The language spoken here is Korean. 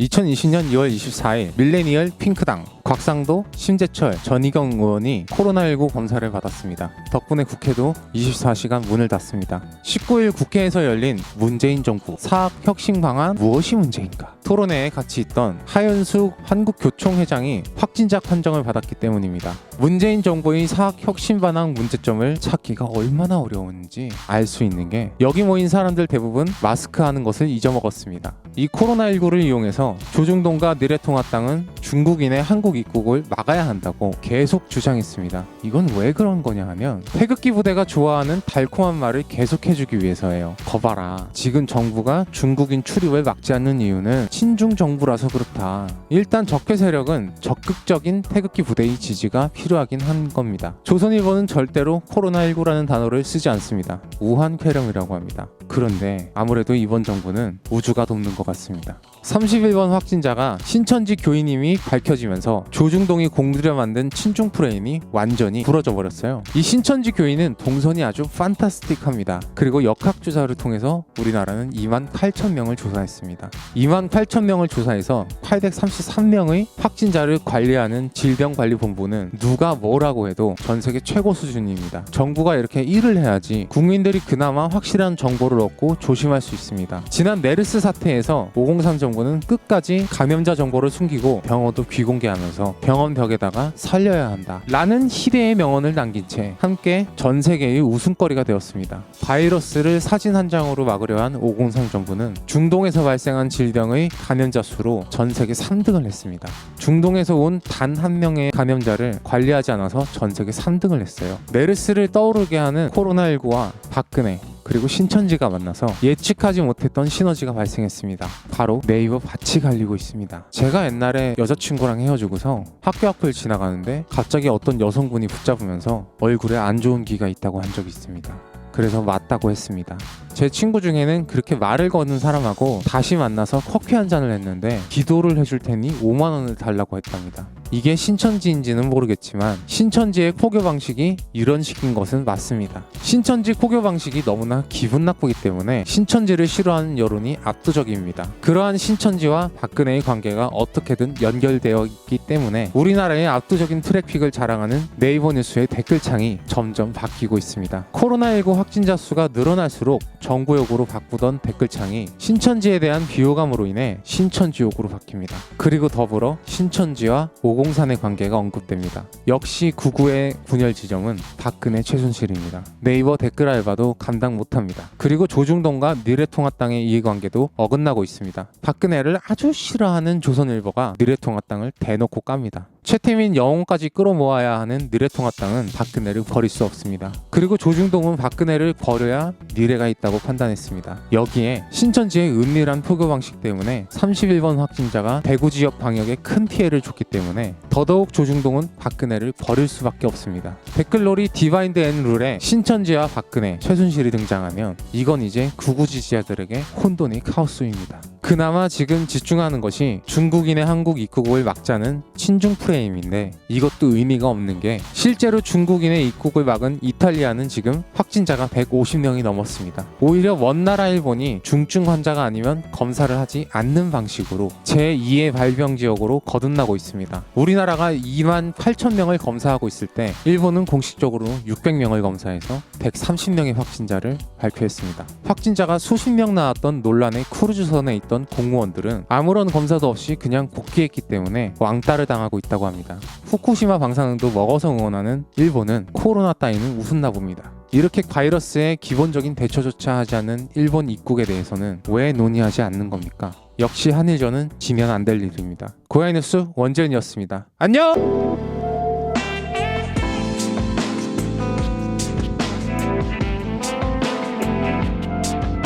2020년 2월 24일 밀레니얼 핑크당 곽상도, 심재철, 전희경 의원이 코로나19 검사를 받았습니다. 덕분에 국회도 24시간 문을 닫습니다. 19일 국회에서 열린 문재인 정부 사학혁신 방안 무엇이 문제인가? 토론회에 같이 있던 하윤숙 한국교총회장이 확진자 판정을 받았기 때문입니다. 문재인 정부의 사학혁신 방안 문제점을 찾기가 얼마나 어려운지 알 수 있는 게 여기 모인 사람들 대부분 마스크하는 것을 잊어먹었습니다. 이 코로나19를 이용해서 조중동과 미래통합당은 중국인의 한국 입국을 막아야 한다고 계속 주장했습니다. 이건 왜 그런 거냐 하면 태극기 부대가 좋아하는 달콤한 말을 계속해주기 위해서예요. 거봐라, 지금 정부가 중국인 출입을 막지 않는 이유는 친중 정부라서 그렇다. 일단 적폐 세력은 적극적인 태극기 부대의 지지가 필요하긴 한 겁니다. 조선일보는 절대로 코로나19라는 단어를 쓰지 않습니다. 우한 폐렴이라고 합니다. 그런데 아무래도 이번 정부는 우주가 돕는 것 같습니다. 31번 확진자가 신천지 교인임이 밝혀지면서 조중동이 공들여 만든 친중 프레임이 완전히 부러져 버렸어요. 이 신천지 교인은 동선이 아주 판타스틱합니다. 그리고 역학조사를 통해서 우리나라는 28,000명을 조사했습니다. 28,000명을 조사해서 833명의 확진자를 관리하는 질병관리본부는 누가 뭐라고 해도 전 세계 최고 수준입니다. 정부가 이렇게 일을 해야지 국민들이 그나마 확실한 정보를 얻고 조심할 수 있습니다. 지난 메르스 사태에서 503 정부는 끝까지 감염자 정보를 숨기고 병원도 비공개하면서 병원 벽에다가 살려야 한다 라는 희대의 명언을 남긴 채 함께 전 세계의 웃음거리가 되었습니다. 바이러스를 사진 한 장으로 막으려 한 503 정부는 중동에서 발생한 질병의 감염자 수로 전 세계 3등을 했습니다. 중동에서 온 단 한 명의 감염자를 관리하지 않아서 전 세계 3등을 했어요. 메르스를 떠오르게 하는 코로나19와 박근혜 그리고 신천지가 만나서 예측하지 못했던 시너지가 발생했습니다. 바로 네이버 밭이 갈리고 있습니다. 제가 옛날에 여자친구랑 헤어지고서 학교 앞을 지나가는데 갑자기 어떤 여성분이 붙잡으면서 얼굴에 안 좋은 기가 있다고 한 적이 있습니다. 그래서 맞다고 했습니다. 제 친구 중에는 그렇게 말을 거는 사람하고 다시 만나서 커피 한 잔을 했는데 기도를 해줄 테니 5만 원을 달라고 했답니다. 이게 신천지인지는 모르겠지만 신천지의 포교 방식이 이런 식인 것은 맞습니다. 신천지 포교 방식이 너무나 기분 나쁘기 때문에 신천지를 싫어하는 여론이 압도적입니다. 그러한 신천지와 박근혜의 관계가 어떻게든 연결되어 있기 때문에 우리나라의 압도적인 트래픽을 자랑하는 네이버 뉴스의 댓글창이 점점 바뀌고 있습니다. 코로나19 확진자 수가 늘어날수록 정부 욕으로 바꾸던 댓글창이 신천지에 대한 비호감으로 인해 신천지 욕으로 바뀝니다. 그리고 더불어 신천지와 503의 관계가 언급됩니다. 역시 99의 분열 지점은 박근혜 최순실입니다. 네이버 댓글 알바도 감당 못합니다. 그리고 조중동과 미래통합당의 이해관계도 어긋나고 있습니다. 박근혜를 아주 싫어하는 조선일보가 미래통합당을 대놓고 깝니다. 최태민 영혼까지 끌어모아야 하는 미래통합당은 박근혜를 버릴 수 없습니다. 그리고 조중동은 박근혜를 버려야 미래가 있다고 판단했습니다. 여기에 신천지의 은밀한 포교 방식 때문에 31번 확진자가 대구 지역 방역에 큰 피해를 줬기 때문에 더더욱 조중동은 박근혜를 버릴 수밖에 없습니다. 댓글놀이 디바인드 앤 룰에 신천지와 박근혜, 최순실이 등장하면 이건 이제 구구 지지자들에게 혼돈이 카오스입니다. 그나마 지금 집중하는 것이 중국인의 한국 입국을 막자는 친중 프레임인데 이것도 의미가 없는 게 실제로 중국인의 입국을 막은 이탈리아는 지금 확진자가 150명이 넘었습니다. 오히려 먼 나라 일본이 중증 환자가 아니면 검사를 하지 않는 방식으로 제2의 발병 지역으로 거듭나고 있습니다. 우리나라가 28,000명을 검사하고 있을 때 일본은 공식적으로 600명을 검사해서 130명의 확진자를 발표했습니다. 확진자가 수십 명 나왔던 논란의 크루즈선에 있던 공무원들은 아무런 검사도 없이 그냥 복귀했기 때문에 왕따를 당하고 있다고 합니다. 후쿠시마 방사능도 먹어서 응원하는 일본은 코로나 따위는 우습나 봅니다. 이렇게 바이러스에 기본적인 대처조차 하지 않는 일본 입국에 대해서는 왜 논의하지 않는 겁니까? 역시 한일전은 지면 안 될 일입니다. 고양이 뉴스 원재은이었습니다. 안녕!